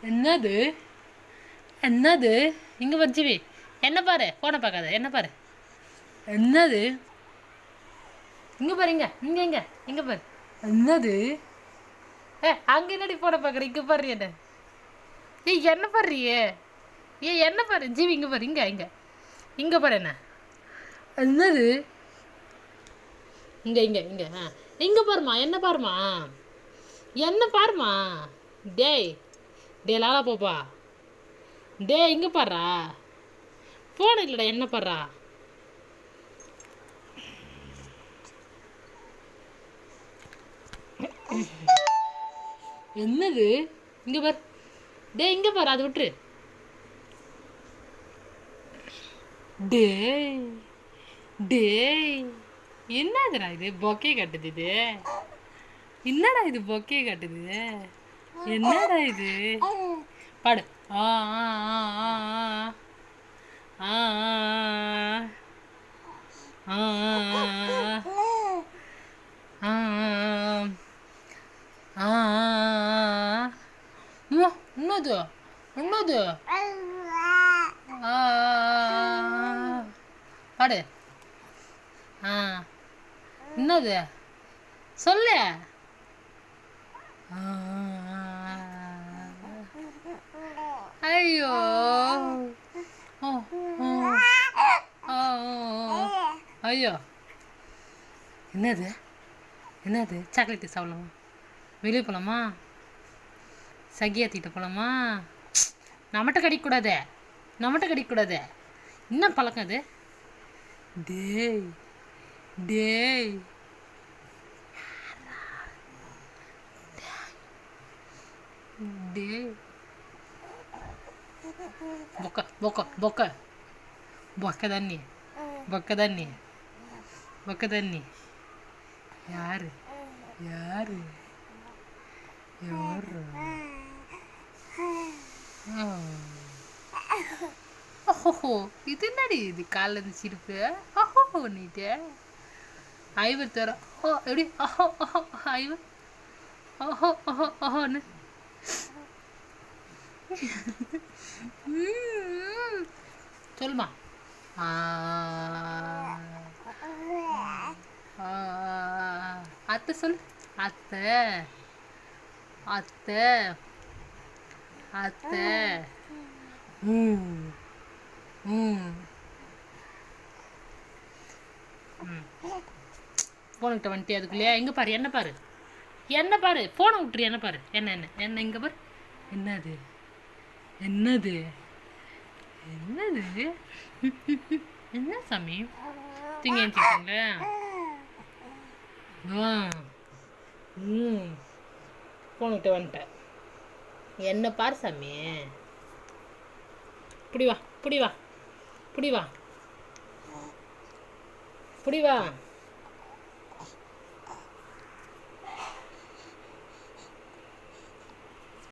என்னது என்னது? இங்கே பாரு ஜிவி, என்ன பாரு, ஃபோனை பார்க்காத, என்ன பாரு. என்னது? இங்கே பாரு, இங்கே இங்கே இங்கே இங்கே பாரு. என்னது? அங்கே என்னடி ஃபோனை பார்க்குற? இங்கே பாரு என்ன. என்ன பாடுறியே? என்ன பாரு ஜிவி, இங்கே பாரு, இங்கே இங்கே இங்கே பாரு என்ன. என்னது? இங்கே இங்கே இங்கே இங்கே பாருமா, என்ன பாருமா, என்ன பாருமா. டேய் டே லாலா போப்பா, டே இங்கே பாடுறா, ஃபோன் இல்லைடா, என்ன பாடுறா. என்னது? இங்கே பாரு, டே இங்கே பாரு, அதை விட்டுரு. டேய் டேய் என்னதுடா இது? பொக்கே கட்டுது இது. என்னடா இது பொக்கே கட்டுது? என்னடா இது? பாடு. ஆ ஆ ஆ ஆ ஆ ஆ என்னது என்னது? பாடு. என்னது சொல்லு. ஐயோ ஐயோ என்னது என்னது? சாக்லேட்டு சாப்பிடலாமா? வெளியே போகலாமா? சகியாத்திட்ட போகலாமா? நம்மகிட்ட கடிக்கூடாது, நம்மகிட்ட கடிக்கூடாது. என்ன பழக்கம் அது? டேய் டேய் டேய் బొక్క బొక్క బొక్క బొక్కదాన్ని బొక్కదాన్ని బొక్కదాన్ని யாரு யாரு யாரு? ஓஹோ இது என்னடி இது? காலில் இருந்து சிரிப்பு. ஓஹோ நீட்டு ஐவர் தர. ஓ எப்படி? ஓஹோ ஓஹோ ஐவர். ஓஹோ ஓஹோ ஓஹோன்னு சொல்லுமா. அத்தை சொல்லு. அத்தை அத்தை அத்தை. ஃபோனுக்கிட்ட வந்துட்டு அதுக்குள்ளேயா? எங்கே பாரு, என்ன பாரு, என்ன பாரு, ஃபோனை விட்டுரு, என்ன பாரு, என்ன என்ன என்ன இங்கே பாரு. என்னது என்னது என்னது? என்ன சாமி தூங்கி எழுந்திருக்கீங்களா? ஃபோனுக்கிட்ட வந்துட்டேன். என்ன பாரு சாமி. இப்படி வா, இப்படி வா, இப்படி வா, இப்படி வா.